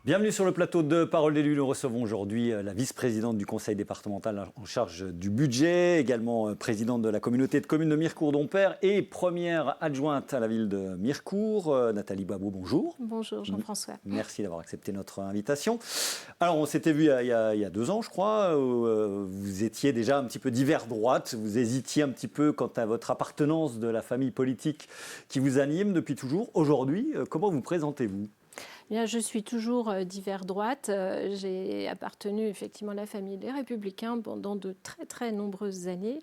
Bienvenue sur le plateau de Parole d'élu. Nous recevons aujourd'hui la vice-présidente du conseil départemental en charge du budget, également présidente de la communauté de communes de Mirecourt-Dompierre et première adjointe à la ville de Mirecourt. Nathalie Babot, bonjour. Bonjour Jean-François. Merci d'avoir accepté notre invitation. Alors on s'était vu il y a 2 ans je crois, où vous étiez déjà un petit peu d'hiver droite, vous hésitiez un petit peu quant à votre appartenance de la famille politique qui vous anime depuis toujours. Aujourd'hui, comment vous présentez-vous ? Bien, je suis toujours d'hiver droite. J'ai appartenu effectivement à la famille des Républicains pendant de très très nombreuses années.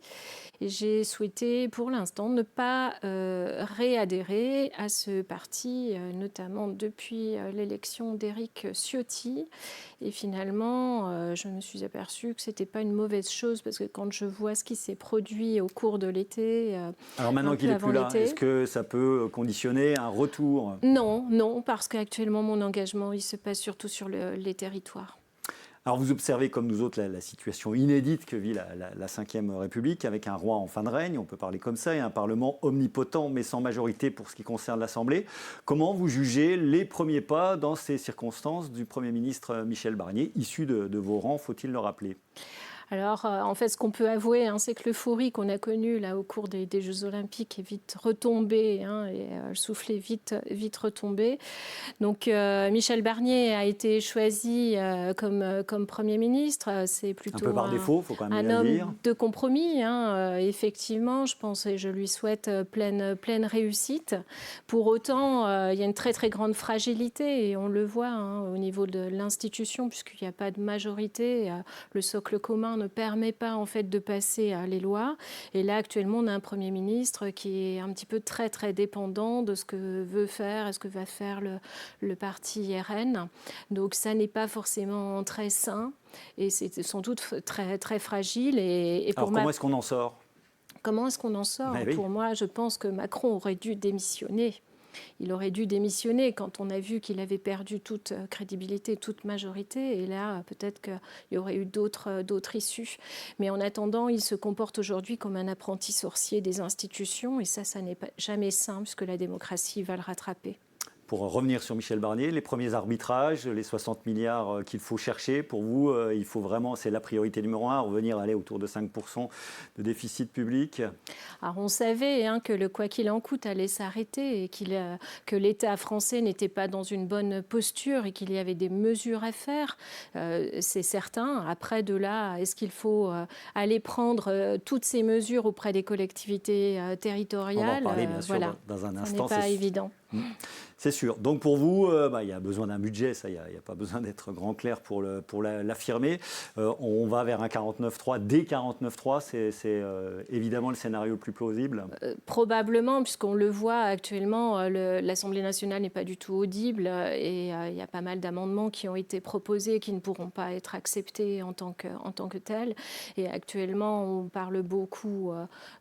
Et j'ai souhaité pour l'instant ne pas réadhérer à ce parti, notamment depuis l'élection d'Éric Ciotti. Et finalement, je me suis aperçue que ce n'était pas une mauvaise chose parce que quand je vois ce qui s'est produit au cours de l'été... Alors maintenant qu'il n'est plus là, est-ce que ça peut conditionner un retour ? Non, parce qu'actuellement, mon engagement, il se passe surtout sur les territoires. Alors vous observez comme nous autres la situation inédite que vit la Ve République avec un roi en fin de règne, on peut parler comme ça, et un Parlement omnipotent mais sans majorité pour ce qui concerne l'Assemblée. Comment vous jugez les premiers pas dans ces circonstances du Premier ministre Michel Barnier, issu de vos rangs, faut-il le rappeler ? Alors, en fait, ce qu'on peut avouer, c'est que l'euphorie qu'on a connue là, au cours des Jeux Olympiques est vite retombée, et le souffle est vite retombé. Donc, Michel Barnier a été choisi comme Premier ministre. C'est plutôt un peu par défaut, faut quand même un bien dire. homme de compromis. Effectivement, je pense et je lui souhaite pleine réussite. Pour autant, il y a une très très grande fragilité et on le voit au niveau de l'institution, puisqu'il n'y a pas de majorité. Le socle commun ne permet pas en fait de passer les lois. Et là, actuellement, on a un Premier ministre qui est un petit peu très, très dépendant de ce que veut faire et ce que va faire le parti RN. Donc, ça n'est pas forcément très sain et c'est sans doute très, très fragile. Et pour alors, comment est-ce qu'on en sort ? Comment est-ce qu'on en sort ? Ben oui. Pour moi, je pense que Macron aurait dû démissionner. Il aurait dû démissionner quand on a vu qu'il avait perdu toute crédibilité, toute majorité. Et là, peut-être qu'il y aurait eu d'autres issues. Mais en attendant, il se comporte aujourd'hui comme un apprenti sorcier des institutions. Et ça n'est jamais sain, puisque la démocratie va le rattraper. Pour revenir sur Michel Barnier, les premiers arbitrages, les 60 milliards qu'il faut chercher, pour vous, il faut vraiment, c'est la priorité numéro 1, revenir aller autour de 5% de déficit public. Alors on savait que le quoi qu'il en coûte allait s'arrêter et que l'État français n'était pas dans une bonne posture et qu'il y avait des mesures à faire, c'est certain. Après de là, est-ce qu'il faut aller prendre toutes ces mesures auprès des collectivités territoriales ? On va en parler bien sûr dans un instant. Ce n'est pas évident. C'est sûr. Donc pour vous, il y a besoin d'un budget, ça, il n'y a pas besoin d'être grand clair pour l'affirmer. On va vers un 49.3. Dès 49.3, c'est évidemment le scénario le plus plausible. Probablement, puisqu'on le voit actuellement, l'Assemblée nationale n'est pas du tout audible et il y a pas mal d'amendements qui ont été proposés qui ne pourront pas être acceptés en tant que tels. Et actuellement, on parle beaucoup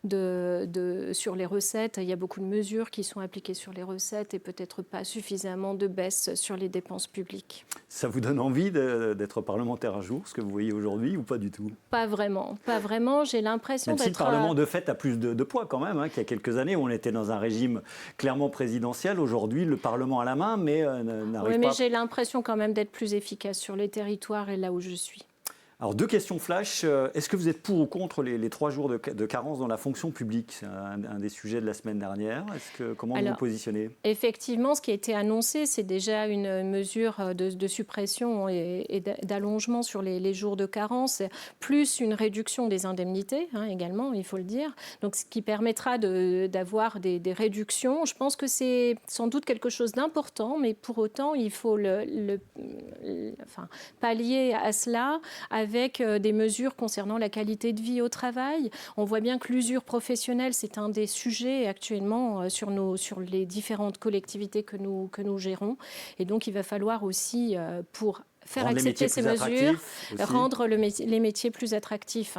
sur les recettes. Il y a beaucoup de mesures qui sont appliquées sur les recettes et peut-être pas suffisamment de baisse sur les dépenses publiques. Ça vous donne envie d'être parlementaire un jour, ce que vous voyez aujourd'hui, ou pas du tout ? Pas vraiment. J'ai l'impression d'être... Même si le Parlement de fait a plus de poids quand même, qu'il y a quelques années où on était dans un régime clairement présidentiel. Aujourd'hui, le Parlement a la main, mais n'arrive pas... Mais j'ai l'impression quand même d'être plus efficace sur les territoires et là où je suis. Alors, 2 questions flash. Est-ce que vous êtes pour ou contre les 3 jours de carence dans la fonction publique ? C'est un des sujets de la semaine dernière. Comment vous vous positionnez ? Effectivement, ce qui a été annoncé, c'est déjà une mesure de suppression et d'allongement sur les jours de carence, plus une réduction des indemnités également, il faut le dire. Donc, ce qui permettra d'avoir des réductions. Je pense que c'est sans doute quelque chose d'important, mais pour autant, il faut pallier à cela avec des mesures concernant la qualité de vie au travail. On voit bien que l'usure professionnelle, c'est un des sujets actuellement sur les différentes collectivités que nous gérons. Et donc, il va falloir aussi, pour faire rendre accepter ces mesures, aussi. rendre les métiers plus attractifs.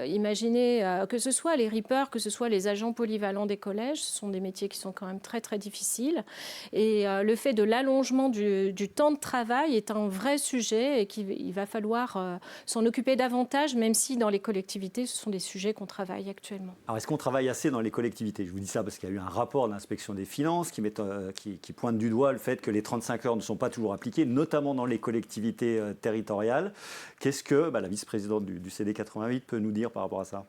Imaginez que ce soit les reapers, que ce soit les agents polyvalents des collèges, ce sont des métiers qui sont quand même très très difficiles. Et le fait de l'allongement du temps de travail est un vrai sujet et qu'il va falloir s'en occuper davantage, même si dans les collectivités, ce sont des sujets qu'on travaille actuellement. Alors, est-ce qu'on travaille assez dans les collectivités? Je vous dis ça parce qu'il y a eu un rapport de l'inspection des finances qui pointe du doigt le fait que les 35 heures ne sont pas toujours appliquées, notamment dans les collectivités territoriales. Qu'est-ce que la vice-présidente du CD 88 peut nous dire par rapport à ça?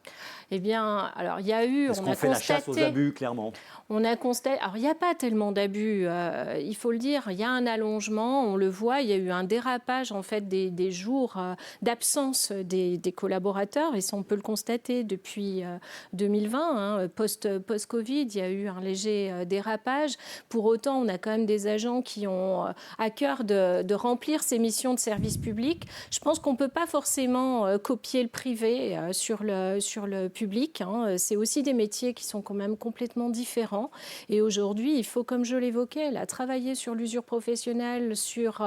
Eh bien, alors il y a eu... Est-ce qu'on fait la chasse aux abus, clairement? On a constaté... Alors, il n'y a pas tellement d'abus, il faut le dire. Il y a un allongement, on le voit. Il y a eu un dérapage, en fait, des jours d'absence des collaborateurs. Et ça, on peut le constater depuis 2020. Post-Covid, il y a eu un léger dérapage. Pour autant, on a quand même des agents qui ont à cœur de remplir ces missions de service public. Je pense qu'on ne peut pas forcément copier le privé sur le public. C'est aussi des métiers qui sont quand même complètement différents. Et aujourd'hui, il faut, comme je l'évoquais, travailler sur l'usure professionnelle, sur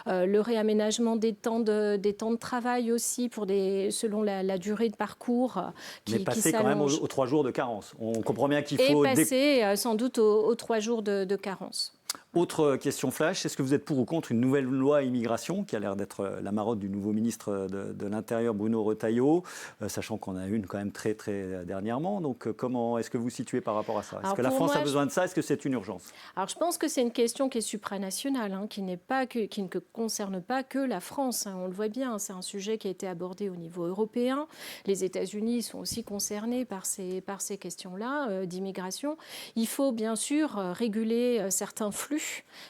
le réaménagement des temps de travail aussi, selon la durée de parcours qui s'allonge. Mais passer quand même aux 3 jours de carence. On comprend bien qu'il faut... Et passer sans doute aux 3 jours de carence. Autre question flash, est-ce que vous êtes pour ou contre une nouvelle loi immigration qui a l'air d'être la marotte du nouveau ministre de l'Intérieur Bruno Retailleau, sachant qu'on a une quand même très très dernièrement. Donc comment est-ce que vous situez par rapport à ça? Est-ce que la France a besoin de ça? Est-ce que c'est une urgence? Alors je pense que c'est une question qui est supranationale, qui ne concerne pas que la France. On le voit bien, c'est un sujet qui a été abordé au niveau européen. Les États-Unis sont aussi concernés par ces questions-là d'immigration. Il faut bien sûr réguler certains flux,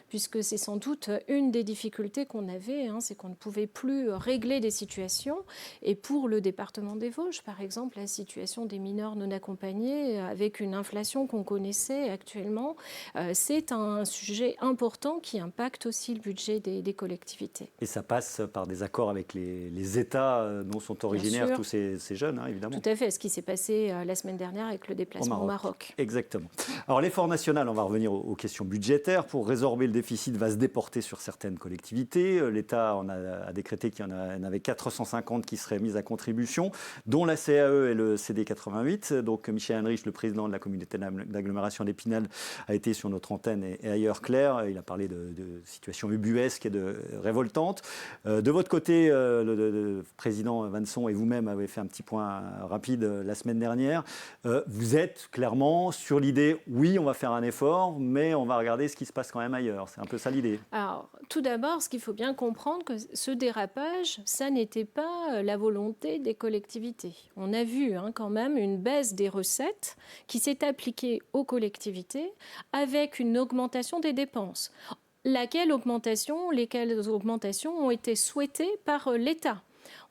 puisque c'est sans doute une des difficultés qu'on avait, c'est qu'on ne pouvait plus régler des situations. Et pour le département des Vosges, par exemple, la situation des mineurs non accompagnés, avec une inflation qu'on connaissait actuellement, c'est un sujet important qui impacte aussi le budget des collectivités. Et ça passe par des accords avec les États dont sont originaires tous ces jeunes, évidemment. Tout à fait, ce qui s'est passé la semaine dernière avec le déplacement au Maroc. Exactement. Alors l'effort national, on va revenir aux questions budgétaires. Pour résorber le déficit, va se déporter sur certaines collectivités. L'État a décrété qu'il y en avait 450 qui seraient mises à contribution, dont la CAE et le CD 88. Donc Michel Henrich, le président de la communauté d'agglomération d'Épinal, a été sur notre antenne et ailleurs clair. Il a parlé de situations ubuesques et révoltantes. De votre côté, le président Vanson et vous-même avez fait un petit point rapide la semaine dernière. Vous êtes clairement sur l'idée, oui, on va faire un effort, mais on va regarder ce qui se passe quand même ailleurs. C'est un peu ça l'idée. Alors, tout d'abord, ce qu'il faut bien comprendre, que ce dérapage, ça n'était pas la volonté des collectivités. On a vu quand même une baisse des recettes qui s'est appliquée aux collectivités avec une augmentation des dépenses. Lesquelles augmentations ont été souhaitées par l'État.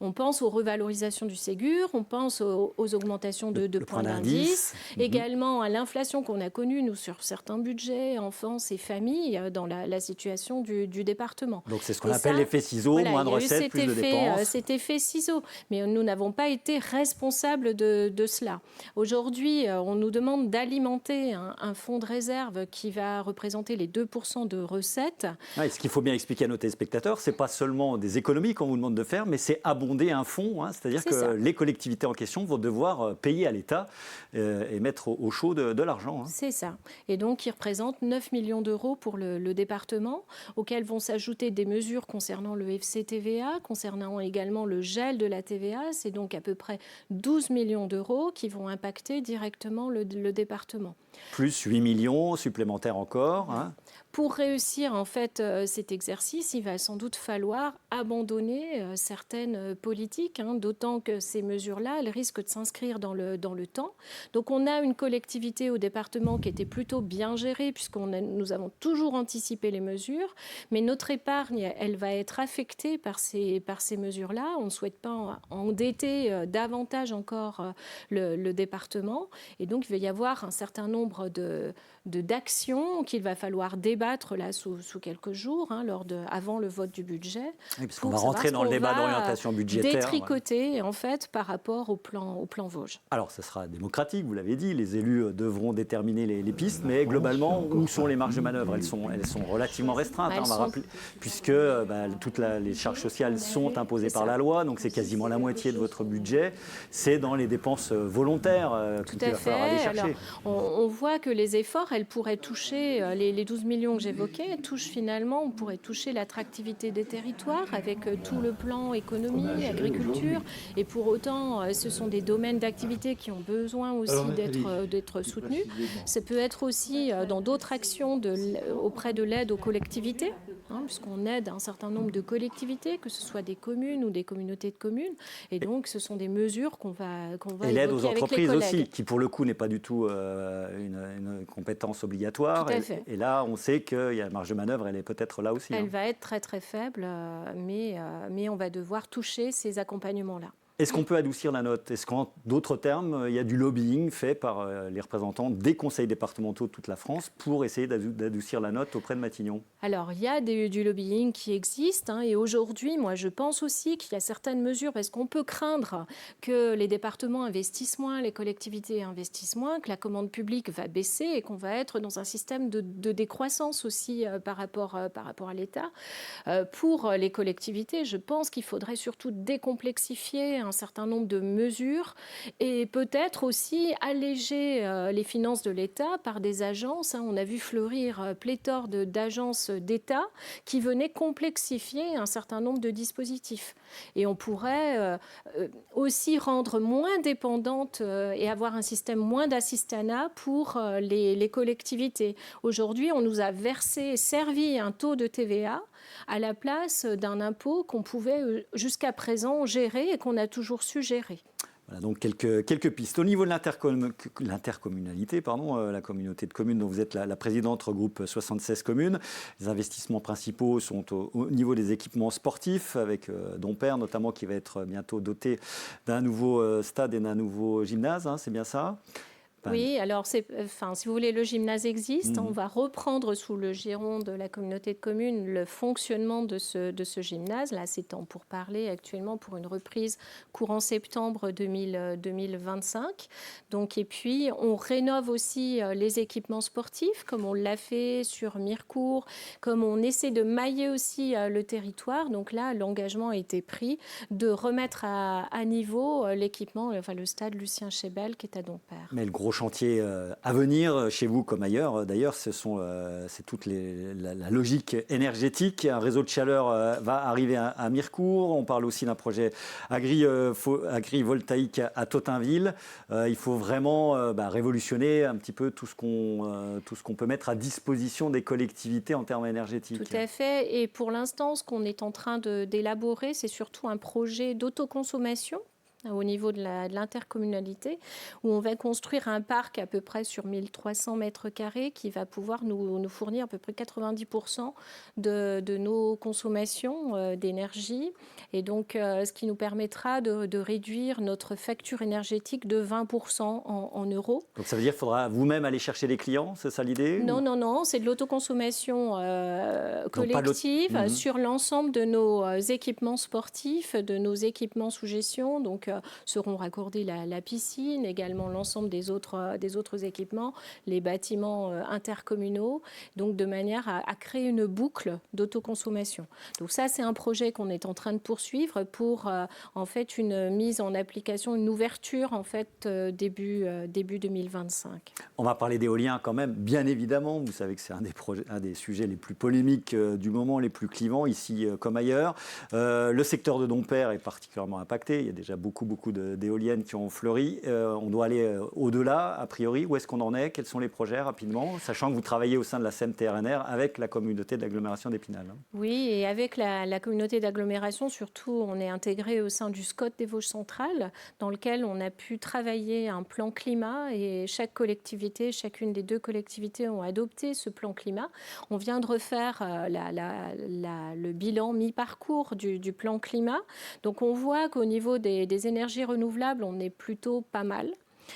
On pense aux revalorisations du Ségur, on pense aux augmentations de points d'indice, également à l'inflation qu'on a connue, nous, sur certains budgets, enfance et famille, dans la situation du département. Donc c'est ce qu'on appelle l'effet ciseau, moins de recettes, plus de dépenses. Cet effet ciseau, mais nous n'avons pas été responsables de cela. Aujourd'hui, on nous demande d'alimenter un fonds de réserve qui va représenter les 2% de recettes. Ouais, ce qu'il faut bien expliquer à nos téléspectateurs, ce n'est pas seulement des économies qu'on vous demande de faire, mais c'est abonder un fonds, c'est-à-dire que les collectivités en question vont devoir payer à l'État et mettre au chaud de l'argent. C'est ça. Et donc, il représente 9 millions d'euros pour le département, auxquels vont s'ajouter des mesures concernant le FCTVA, concernant également le gel de la TVA. C'est donc à peu près 12 millions d'euros qui vont impacter directement le département. Plus 8 millions supplémentaires encore. Pour réussir en fait cet exercice, il va sans doute falloir abandonner certaines politiques, d'autant que ces mesures-là, elles risquent de s'inscrire dans le temps. Donc on a une collectivité au département qui était plutôt bien gérée, nous avons toujours anticipé les mesures, mais notre épargne, elle va être affectée par ces mesures-là. On ne souhaite pas endetter davantage encore le département, et donc il va y avoir un certain nombre d'actions qu'il va falloir débloquer débattre là sous quelques jours, avant le vote du budget. Oui, parce qu'on va rentrer dans le débat d'orientation budgétaire. Détricoter, en fait, par rapport au plan Vosges. Alors, ce sera démocratique, vous l'avez dit, les élus devront déterminer les pistes, mais globalement, où sont les marges de manœuvre ? Elles sont relativement restreintes, on va rappeler, puisque toutes les charges sociales sont imposées par la loi, donc c'est quasiment la moitié de votre budget. C'est dans les dépenses volontaires qu'il va falloir aller chercher. Alors, on voit que les efforts, elles pourraient toucher, les 12 millions que j'évoquais, on pourrait toucher l'attractivité des territoires avec tout le plan économie, agriculture, et pour autant, ce sont des domaines d'activité qui ont besoin aussi d'être soutenus. Ça peut être aussi dans d'autres actions auprès de l'aide aux collectivités, puisqu'on aide un certain nombre de collectivités, que ce soit des communes ou des communautés de communes, et donc ce sont des mesures qu'on va et l'aide aux entreprises aussi, qui pour le coup n'est pas du tout une compétence obligatoire. Tout à fait. Et là, on sait que la marge de manœuvre, elle est peut-être là aussi. Elle va être très très faible, mais on va devoir toucher ces accompagnements-là. Est-ce qu'on peut adoucir la note ? Est-ce qu'en d'autres termes, il y a du lobbying fait par les représentants des conseils départementaux de toute la France pour essayer d'adoucir la note auprès de Matignon ? Alors, il y a du lobbying qui existe, et aujourd'hui, moi, je pense aussi qu'il y a certaines mesures, parce qu'on peut craindre que les départements investissent moins, les collectivités investissent moins, que la commande publique va baisser et qu'on va être dans un système de décroissance aussi par rapport à l'État. Pour les collectivités, je pense qu'il faudrait surtout décomplexifier un certain nombre de mesures et peut-être aussi alléger les finances de l'État par des agences. On a vu fleurir pléthore d'agences d'État qui venaient complexifier un certain nombre de dispositifs. Et on pourrait aussi rendre moins dépendante et avoir un système moins d'assistanat pour les collectivités. Aujourd'hui, on nous a servi un taux de TVA à la place d'un impôt qu'on pouvait jusqu'à présent gérer et qu'on a toujours su gérer. Voilà donc quelques pistes. Au niveau de l'intercommunalité, la communauté de communes dont vous êtes la présidente regroupe 76 communes. Les investissements principaux sont au niveau des équipements sportifs, avec Dompère notamment qui va être bientôt doté d'un nouveau stade et d'un nouveau gymnase, c'est bien ça ? Oui, alors si vous voulez, le gymnase existe. On va reprendre sous le giron de la communauté de communes le fonctionnement de ce gymnase. Là, c'est en pourparlers actuellement pour une reprise courant septembre 2025. Donc, et puis, on rénove aussi les équipements sportifs, comme on l'a fait sur Mirecourt, comme on essaie de mailler aussi le territoire. Donc là, l'engagement a été pris de remettre à niveau l'équipement, le stade Lucien Chébel qui est à Dompère. Mais le gros chantier à venir, chez vous comme ailleurs d'ailleurs, c'est toute la logique énergétique. Un réseau de chaleur va arriver à Mirecourt. On parle aussi d'un projet agrivoltaïque à Tottinville. Il faut vraiment révolutionner un petit peu tout ce qu'on peut mettre à disposition des collectivités en termes énergétiques. Tout à fait. Et pour l'instant, ce qu'on est en train d'élaborer, c'est surtout un projet d'autoconsommation au niveau de l'intercommunalité, où on va construire un parc à peu près sur 1300 mètres carrés qui va pouvoir nous fournir à peu près 90% de nos consommations d'énergie. Et donc, ce qui nous permettra de réduire notre facture énergétique de 20% en euros. Donc, ça veut dire qu'il faudra vous-même aller chercher les clients, c'est ça l'idée ? Non, c'est de l'autoconsommation collective sur l'ensemble de nos équipements sportifs, de nos équipements sous gestion. Donc, seront raccordés la piscine, également l'ensemble des autres équipements, les bâtiments intercommunaux, donc de manière à créer une boucle d'autoconsommation. Donc ça, c'est un projet qu'on est en train de poursuivre pour en fait une mise en application, une ouverture en fait début 2025. On va parler d'éolien quand même, bien évidemment. Vous savez que c'est un des sujets les plus polémiques du moment, les plus clivants ici comme ailleurs. Le secteur de Dompère est particulièrement impacté. Il y a déjà beaucoup d'éoliennes qui ont fleuri. On doit aller au-delà, a priori. Où est-ce qu'on en est ? Quels sont les projets, rapidement ? Sachant que vous travaillez au sein de la CEMT-RNR avec la communauté d'agglomération d'Épinal. Oui, et avec la communauté d'agglomération, surtout, on est intégré au sein du SCOT des Vosges centrales, dans lequel on a pu travailler un plan climat et chaque collectivité, chacune des deux collectivités ont adopté ce plan climat. On vient de refaire le bilan mi-parcours du plan climat. Donc on voit qu'au niveau des énergies renouvelables, on est plutôt pas mal.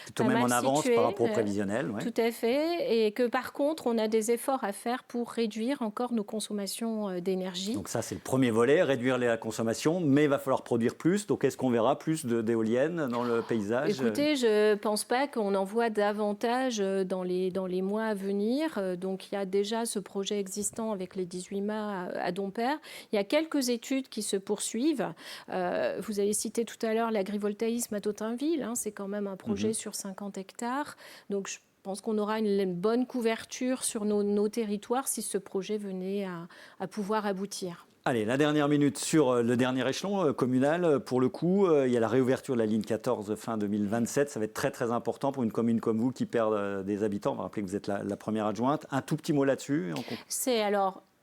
Plutôt pas même mal en avance situé, par rapport au prévisionnel. Ouais. tout à fait, et que par contre, on a des efforts à faire pour réduire encore nos consommations d'énergie. Donc ça, c'est le premier volet, réduire la consommation, mais il va falloir produire plus. Donc est-ce qu'on verra plus d'éoliennes dans le paysage? Écoutez, je ne pense pas qu'on en voit davantage dans les mois à venir. Donc il y a déjà ce projet existant avec les 18 mâts à Dompère. Il y a quelques études qui se poursuivent. Vous avez cité tout à l'heure l'agrivoltaïsme à Tottinville. Hein, c'est quand même un projet sur 50 hectares. Donc je pense qu'on aura une bonne couverture sur nos territoires si ce projet venait à pouvoir aboutir. Allez, la dernière minute sur le dernier échelon communal. Pour le coup, il y a la réouverture de la ligne 14 fin 2027. Ça va être très très important pour une commune comme vous qui perd des habitants. On va rappeler que vous êtes la première adjointe. Un tout petit mot là-dessus.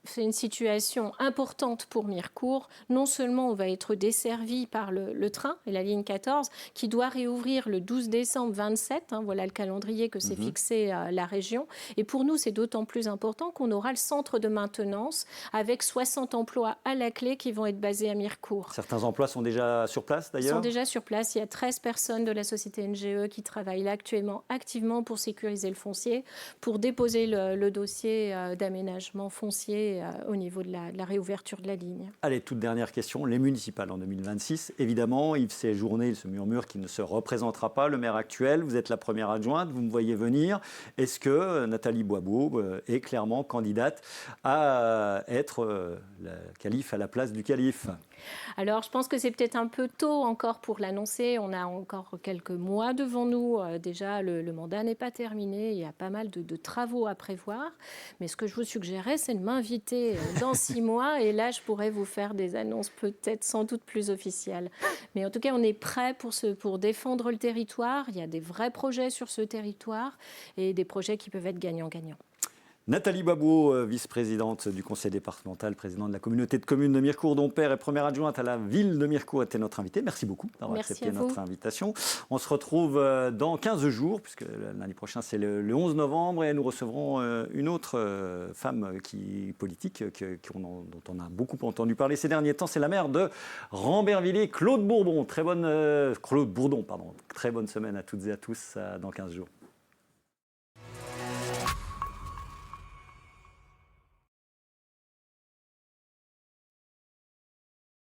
C'est une situation importante pour Mirecourt. Non seulement on va être desservi par le train et la ligne 14 qui doit réouvrir le 12 décembre 27. Hein, voilà le calendrier que s'est fixé la région. Et pour nous, c'est d'autant plus important qu'on aura le centre de maintenance avec 60 emplois à la clé qui vont être basés à Mirecourt. Certains emplois sont déjà sur place d'ailleurs? Ils sont déjà sur place. Il y a 13 personnes de la société NGE qui travaillent là actuellement activement pour sécuriser le foncier, pour déposer le dossier d'aménagement foncier au niveau de la réouverture de la ligne. Allez, toute dernière question. Les municipales en 2026. Évidemment, Yves Séjourné, il se murmure qu'il ne se représentera pas. Le maire actuel, vous êtes la première adjointe, vous me voyez venir. Est-ce que Nathalie Boisbeau est clairement candidate à être la calife à la place du calife? Alors, je pense que c'est peut-être un peu tôt encore pour l'annoncer. On a encore quelques mois devant nous. Déjà, le mandat n'est pas terminé. Il y a pas mal de travaux à prévoir. Mais ce que je vous suggérerais, c'est de m'inviter dans 6 mois. Et là, je pourrais vous faire des annonces peut-être sans doute plus officielles. Mais en tout cas, on est prêt pour défendre le territoire. Il y a des vrais projets sur ce territoire et des projets qui peuvent être gagnants-gagnants. Nathalie Boisbeau, vice-présidente du conseil départemental, présidente de la communauté de communes de Mirecourt-Dompère et première adjointe à la ville de Mirecourt, était notre invitée. Merci beaucoup d'avoir accepté notre invitation. On se retrouve dans 15 jours, puisque l'année prochaine c'est le 11 novembre, et nous recevrons une autre femme politique dont on a beaucoup entendu parler ces derniers temps. C'est la maire de Rambervillers, Claude Bourdon. Très bonne semaine à toutes et à tous dans 15 jours.